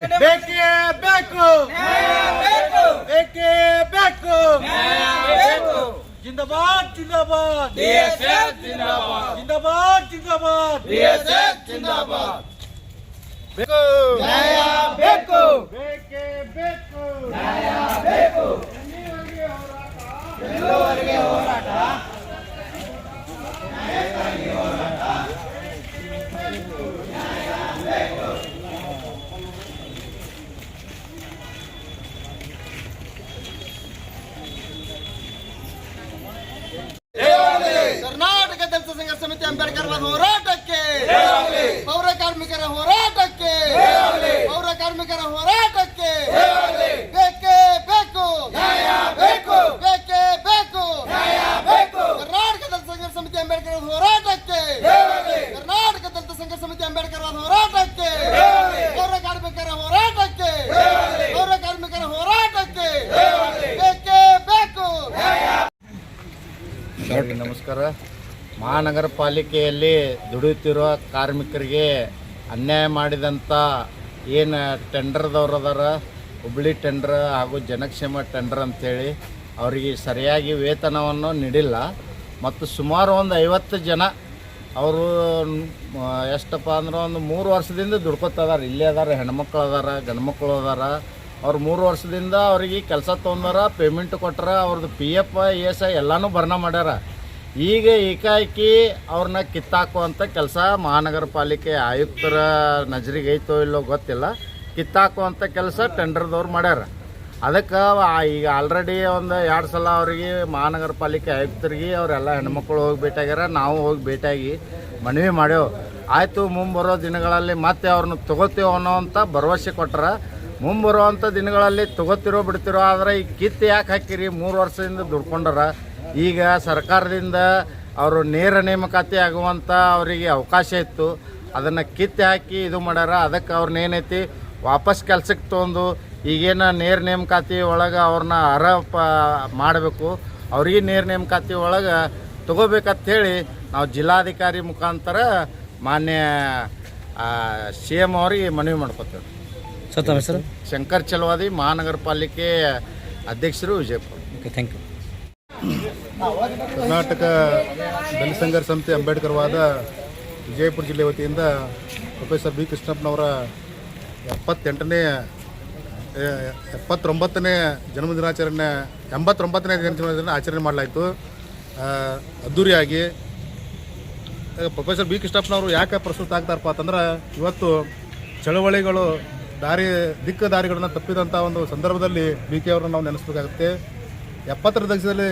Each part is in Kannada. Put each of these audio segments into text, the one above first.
ಬೇಕೇ ಬೇಕು, ಬೇಕೇ ಬೇಕು. ಜಿಂದಾಬಾದ್ ಜಿಂದಾಬಾದ್, ಜಿಂದಾಬಾದ್ ಜಿಂದಾಬಾದ್, ಬೇಕು ನ್ಯಾಯ ಬೇಕು, ಬೇಕೇ ಬೇಕು, ನ್ಯಾಯ ಬೇಕು, ಎಲ್ಲವರೆಗೆ ಹೋರಾಟ, ನ್ಯಾಯಕ್ಕಾಗಿ ಹೋರಾಟ, ನ್ಯಾಯ ಬೇಕು. ಕರ್ನಾಟಕ ದಲಿತ ಸಂಘರ್ಷ ಸಮಿತಿ ಅಂಬೇಡ್ಕರ್ ಹೋರಾಟಕ್ಕೆ, ಪೌರ ಕಾರ್ಮಿಕರ ಹೋರಾಟಕ್ಕೆ, ಪೌರ ಕಾರ್ಮಿಕರ ಹೋರಾಟಕ್ಕೆ ಬೇಕೇ ಬೇಕು, ನ್ಯಾಯ ಬೇಕು, ಬೇಕೇ ಬೇಕು, ನ್ಯಾಯ ಬೇಕು. ಕರ್ನಾಟಕ ದಲಿತ ಸಂಘರ್ಷ ಸಮಿತಿ ಅಂಬೇಡ್ಕರ್ ಹೋರಾಟಕ್ಕೆ, ಕರ್ನಾಟಕ ದಲಿತ ಸಂಘರ್ಷ ಸಮಿತಿ ಅಂಬೇಡ್ಕರ್ ಹೋರಾಟಕ್ಕೆ, ಪೌರ ಕಾರ್ಮಿಕರ ಹೋರಾಟಕ್ಕೆ, ಪೌರ ಕಾರ್ಮಿಕರ ಹೋರಾಟಕ್ಕೆ ಬೇಕೇ ಬೇಕು. ನಮಸ್ಕಾರ. ಮಹಾನಗರ ಪಾಲಿಕೆಯಲ್ಲಿ ದುಡಿಯುತ್ತಿರುವ ಕಾರ್ಮಿಕರಿಗೆ ಅನ್ಯಾಯ ಮಾಡಿದಂಥ ಏನು ಟೆಂಡರ್ದವ್ರು ಅದಾರ, ಹುಬ್ಳಿ ಟೆಂಡರ್ ಹಾಗೂ ಜನಕ್ಷೇಮ ಟೆಂಡರ್ ಅಂಥೇಳಿ ಅವರಿಗೆ ಸರಿಯಾಗಿ ವೇತನವನ್ನು ನೀಡಿಲ್ಲ. ಮತ್ತು ಸುಮಾರು ಒಂದು 50 ಜನ ಅವರು ಎಷ್ಟಪ್ಪ ಅಂದ್ರೆ ಒಂದು 3 ವರ್ಷದಿಂದ ದುಡ್ಕೊತದಾರ. ಇಲ್ಲೇ ಅದಾರ, ಹೆಣ್ಮಕ್ಳು ಅದಾರ, ಗಂಡ್ಮಕ್ಳು ಅದಾರ. ಅವ್ರು 3 ವರ್ಷದಿಂದ ಅವ್ರಿಗೆ ಕೆಲಸ ತೊಗೊಂಡಾರ, ಪೇಮೆಂಟ್ ಕೊಟ್ಟಾರ, ಅವ್ರದ್ದು PF ESI ಎಲ್ಲನೂ ಭರ್ನಾ ಮಾಡ್ಯಾರ. ಈಗ ಏಕಾಏಕಿ ಅವ್ರನ್ನ ಕಿತ್ತಾಕುವಂಥ ಕೆಲಸ ಮಹಾನಗರ ಪಾಲಿಕೆ ಆಯುಕ್ತರ ನಜರಿಗೆ ಐತೋ ಇಲ್ಲೋ ಗೊತ್ತಿಲ್ಲ, ಕಿತ್ತಾಕುವಂಥ ಕೆಲಸ ಟೆಂಡರ್ದವ್ರು ಮಾಡ್ಯಾರ. ಅದಕ್ಕೆ ಈಗ ಆಲ್ರೆಡಿ ಒಂದು 2 ಸಲ ಅವರಿಗೆ ಮಹಾನಗರ ಪಾಲಿಕೆ ಆಯುಕ್ತರಿಗೆ ಅವರೆಲ್ಲ ಹೆಣ್ಮಕ್ಳು ಹೋಗಿ ಭೇಟಿಯಾಗ್ಯಾರ. ನಾವು ಹೋಗಿ ಭೇಟಿಯಾಗಿ ಮನವಿ ಮಾಡ್ಯೇವು. ಆಯಿತು, ಮುಂಬರೋ ದಿನಗಳಲ್ಲಿ ಮತ್ತೆ ಅವ್ರನ್ನ ತೊಗೋತೀವೋ ಅನ್ನೋವಂಥ ಭರವಸೆ ಕೊಟ್ಟಾರ. ಮುಂಬರುವಂಥ ದಿನಗಳಲ್ಲಿ ತೊಗೋತಿರೋ ಬಿಡ್ತಿರೋ, ಆದರೆ ಈ ಕಿತ್ತು ಯಾಕೆ ಹಾಕಿರಿ? 3 ವರ್ಷದಿಂದ ದುಡ್ಕೊಂಡಾರ. ಈಗ ಸರ್ಕಾರದಿಂದ ಅವರು ನೇರ ನೇಮಕಾತಿ ಆಗುವಂಥ ಅವರಿಗೆ ಅವಕಾಶ ಇತ್ತು, ಅದನ್ನು ಕಿತ್ತು ಹಾಕಿ ಇದು ಮಾಡ್ಯಾರ. ಅದಕ್ಕೆ ಅವ್ರನ್ನ ಏನೈತಿ ವಾಪಸ್ ಕೆಲ್ಸಕ್ಕೆ ತೊಗೊಂಡು ಈಗೇನು ನೇರ ನೇಮಕಾತಿ ಒಳಗೆ ಅವ್ರನ್ನ ಮಾಡಬೇಕು, ಅವ್ರಿಗೆ ನೇರ ನೇಮಕಾತಿ ಒಳಗೆ ತೊಗೋಬೇಕಂಥೇಳಿ ನಾವು ಜಿಲ್ಲಾಧಿಕಾರಿ ಮುಖಾಂತರ ಮಾನ್ಯ CM ಅವ್ರಿಗೆ ಮನವಿ ಮಾಡ್ಕೊತೇವೆ. ಸರ್ ಶಂಕರ್ ಚಲವಾದಿ, ಮಹಾನಗರ ಪಾಲಿಕೆ ಅಧ್ಯಕ್ಷರು, Vijayapura. Okay, thank you. Karnataka Dalit Sangharsha Samiti Ambedkar ವಾದ ವಿಜಯಪುರ ಜಿಲ್ಲೆ ವತಿಯಿಂದ ಪ್ರೊಫೆಸರ್ ಬಿ ಕೃಷ್ಣಪ್ಪನವರ 79ನೇ ಜನ್ಮದಿನಾಚರಣೆ ಆಚರಣೆ ಮಾಡಲಾಯಿತು ಅದ್ದೂರಿಯಾಗಿ. ಪ್ರೊಫೆಸರ್ ಬಿ ಕೃಷ್ಣಪ್ಪನವರು ಯಾಕೆ ಪ್ರಸ್ತುತ ಆಗ್ತಾರಪ್ಪ ಅಂತಂದ್ರೆ, ಇವತ್ತು ಚಳವಳಿಗಳು ದಾರಿಗಳನ್ನು ತಪ್ಪಿದಂಥ ಒಂದು ಸಂದರ್ಭದಲ್ಲಿ BK ಅವ್ರನ್ನ ನಾವು ನೆನೆಸ್ಬೇಕಾಗುತ್ತೆ. 70ರ ದಶಕದಲ್ಲಿ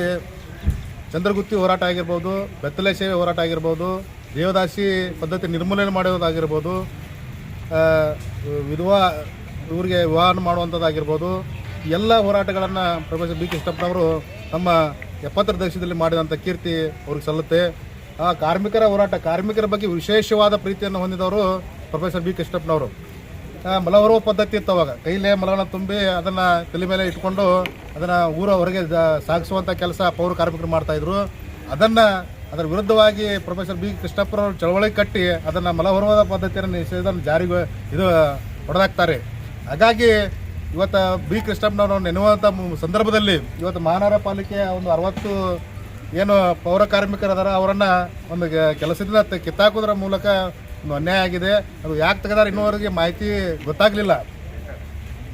ಚಂದ್ರಗುತ್ತಿ ಹೋರಾಟ ಆಗಿರ್ಬೋದು, ಬೆತ್ತಲೆ ಸೇವೆ ಹೋರಾಟ ಆಗಿರ್ಬೋದು, ದೇವದಾಸಿ ಪದ್ಧತಿ ನಿರ್ಮೂಲನೆ ಮಾಡೋದಾಗಿರ್ಬೋದು, ಇವರಿಗೆ ವಿವಾಹ ಮಾಡುವಂಥದ್ದಾಗಿರ್ಬೋದು, ಎಲ್ಲ ಹೋರಾಟಗಳನ್ನು ಪ್ರೊಫೆಸರ್ ಬಿ ಕೃಷ್ಣಪ್ಪನವರು ತಮ್ಮ 70ರ ದಶಕದಲ್ಲಿ ಮಾಡಿದಂಥ ಕೀರ್ತಿ ಅವ್ರಿಗೆ ಸಲ್ಲುತ್ತೆ. ಆ ಕಾರ್ಮಿಕರ ಹೋರಾಟ, ಕಾರ್ಮಿಕರ ಬಗ್ಗೆ ವಿಶೇಷವಾದ ಪ್ರೀತಿಯನ್ನು ಹೊಂದಿದವರು ಪ್ರೊಫೆಸರ್ ಬಿ ಕೃಷ್ಣಪ್ಪನವರು. ಮಲಹೊರುವ ಪದ್ಧತಿ ಇತ್ತು ಅವಾಗ. ಕೈಲೇ ಮಲವನ್ನು ತುಂಬಿ ಅದನ್ನು ತಲೆ ಮೇಲೆ ಇಟ್ಕೊಂಡು ಅದನ್ನು ಊರ ಹೊರಗೆ ಸಾಗಿಸುವಂಥ ಕೆಲಸ ಪೌರ ಕಾರ್ಮಿಕರು ಮಾಡ್ತಾಯಿದ್ರು. ಅದರ ವಿರುದ್ಧವಾಗಿ ಪ್ರೊಫೆಸರ್ ಬಿ ಕೃಷ್ಣಪ್ಪನವರು ಚಳವಳಿ ಕಟ್ಟಿ ಅದನ್ನು ಮಲಹೊರುವ ಪದ್ಧತಿಯನ್ನು ನಿಷೇಧನ ಜಾರಿಗೆ ಹೊಡೆದಾಕ್ತಾರೆ. ಹಾಗಾಗಿ ಇವತ್ತು ಬಿ ಕೃಷ್ಣಪ್ಪನವರು ನೆನೆಯುವಂಥ ಸಂದರ್ಭದಲ್ಲಿ ಇವತ್ತು ಮಹಾನಗರ ಪಾಲಿಕೆಯ ಒಂದು 60 ಏನು ಪೌರ ಕಾರ್ಮಿಕರು ಅದಾರ, ಅವರನ್ನು ಒಂದು ಕೆಲಸದಿಂದ ಕಿತ್ತಾಕೋದ್ರ ಮೂಲಕ ಒಂದು ಅನ್ಯಾಯ ಆಗಿದೆ. ಅದು ಯಾಕೆ ತೆಗೆದಾರೆ ಇನ್ನೂವರೆಗೆ ಮಾಹಿತಿ ಗೊತ್ತಾಗಲಿಲ್ಲ.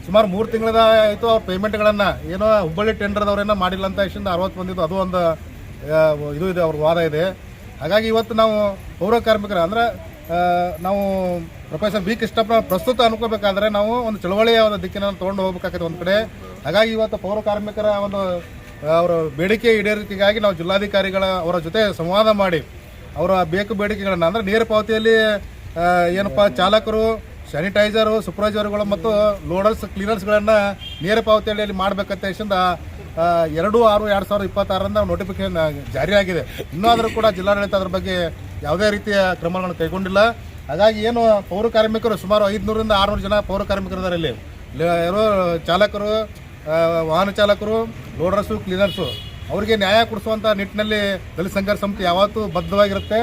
ಸುಮಾರು 3 ತಿಂಗಳದ ಆಯಿತು ಅವ್ರ ಪೇಮೆಂಟ್ಗಳನ್ನು ಏನೋ ಹುಬ್ಬಳ್ಳಿ ಟೆಂಡರ್ದವ್ರೇನೋ ಮಾಡಿಲ್ಲ ಅಂತ ಇಷ್ಟಿಂದ 60 ಬಂದಿದ್ದು, ಅದು ಒಂದು ಇದು ಇದೆ, ಅವ್ರ ವಾದ ಇದೆ. ಹಾಗಾಗಿ ಇವತ್ತು ನಾವು ಪೌರ ಕಾರ್ಮಿಕರು ಅಂದರೆ ನಾವು ಪ್ರೊಫೆಸರ್ ಬಿ ಕೃಷ್ಣಪ್ಪನ ಪ್ರಸ್ತುತ ಅನ್ಕೋಬೇಕಾದ್ರೆ ನಾವು ಒಂದು ಚಳವಳಿಯ ಒಂದು ದಿಕ್ಕಿನ ತೊಗೊಂಡು ಹೋಗ್ಬೇಕಾಗ್ತದೆ ಒಂದು ಕಡೆ. ಹಾಗಾಗಿ ಇವತ್ತು ಪೌರ ಕಾರ್ಮಿಕರ ಒಂದು ಅವರ ಬೇಡಿಕೆ ಈಡೇರಿಕೆಗಾಗಿ ನಾವು ಜಿಲ್ಲಾಧಿಕಾರಿಗಳ ಅವರ ಜೊತೆ ಸಂವಾದ ಮಾಡಿ ಅವರ ಬೇಡಿಕೆಗಳನ್ನು ಅಂದರೆ ನೇರ ಪಾವತಿಯಲ್ಲಿ ಏನಪ್ಪ ಚಾಲಕರು, ಸ್ಯಾನಿಟೈಸರು, ಸೂಪರ್ವೈಸರ್ಗಳು ಮತ್ತು ಲೋಡರ್ಸ್, ಕ್ಲೀನರ್ಸ್ಗಳನ್ನು ನೇರ ಪಾವತಿಯಲ್ಲಿ ಮಾಡಬೇಕಂತ ಹೇಳಿಂದ 2/6/2026ರಿಂದ ನೋಟಿಫಿಕೇಶನ್ ಜಾರಿಯಾಗಿದೆ. ಇನ್ನೂ ಆದರೂ ಕೂಡ ಜಿಲ್ಲಾಡಳಿತ ಅದರ ಬಗ್ಗೆ ಯಾವುದೇ ರೀತಿಯ ಕ್ರಮಗಳನ್ನು ಕೈಗೊಂಡಿಲ್ಲ. ಹಾಗಾಗಿ ಏನು ಪೌರ ಕಾರ್ಮಿಕರು ಸುಮಾರು 500ರಿಂದ 600 ಜನ ಪೌರ ಕಾರ್ಮಿಕರಿದ್ದಾರೆ. ಇಲ್ಲಿ ಚಾಲಕರು, ವಾಹನ ಚಾಲಕರು, ಲೋಡರ್ಸು, ಕ್ಲೀನರ್ಸು ಅವರಿಗೆ ನ್ಯಾಯ ಕೊಡಿಸುವಂಥ ನಿಟ್ಟಿನಲ್ಲಿ ದಲಿತ ಸಂಘರ್ಷ ಸಮಿತಿ ಯಾವತ್ತೂ ಬದ್ಧವಾಗಿರುತ್ತೆ.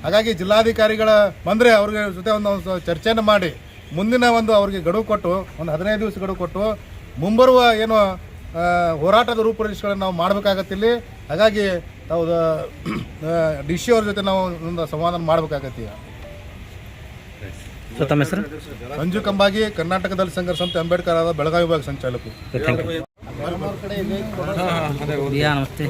ಹಾಗಾಗಿ ಜಿಲ್ಲಾಧಿಕಾರಿಗಳ ಬಂದರೆ ಅವ್ರಿಗೆ ಜೊತೆ ಒಂದು ಚರ್ಚೆಯನ್ನು ಮಾಡಿ ಮುಂದಿನ ಒಂದು ಅವ್ರಿಗೆ ಗಡುವು ಕೊಟ್ಟು ಒಂದು 15 ದಿವಸ ಗಡುವು ಕೊಟ್ಟು ಮುಂಬರುವ ಏನು ಹೋರಾಟದ ರೂಪುರೇಷೆಗಳನ್ನು ನಾವು ಮಾಡಬೇಕಾಗತ್ತೆ ಇಲ್ಲಿ. ಹಾಗಾಗಿ ನಾವು ಡಿ ಸಿ ಅವ್ರ ಜೊತೆ ನಾವು ಒಂದು ಸಂವಾದ ಮಾಡಬೇಕಾಗತ್ತೆ. ಸರ್ ತಮ್ಮ ಹೆಸರು? ಸಂಜು ಕಂಬಾಗಿ, ಕರ್ನಾಟಕ ದಲಿತ ಸಂಘರ್ಷ ಸಮಿತಿ ಅಂಬೇಡ್ಕರ್ ಆದ ಬೆಳಗಾವಿ ವಿಭಾಗ ಸಂಚಾಲಕರು. Thank you. ಯಾ ನಮಸ್ತೆ.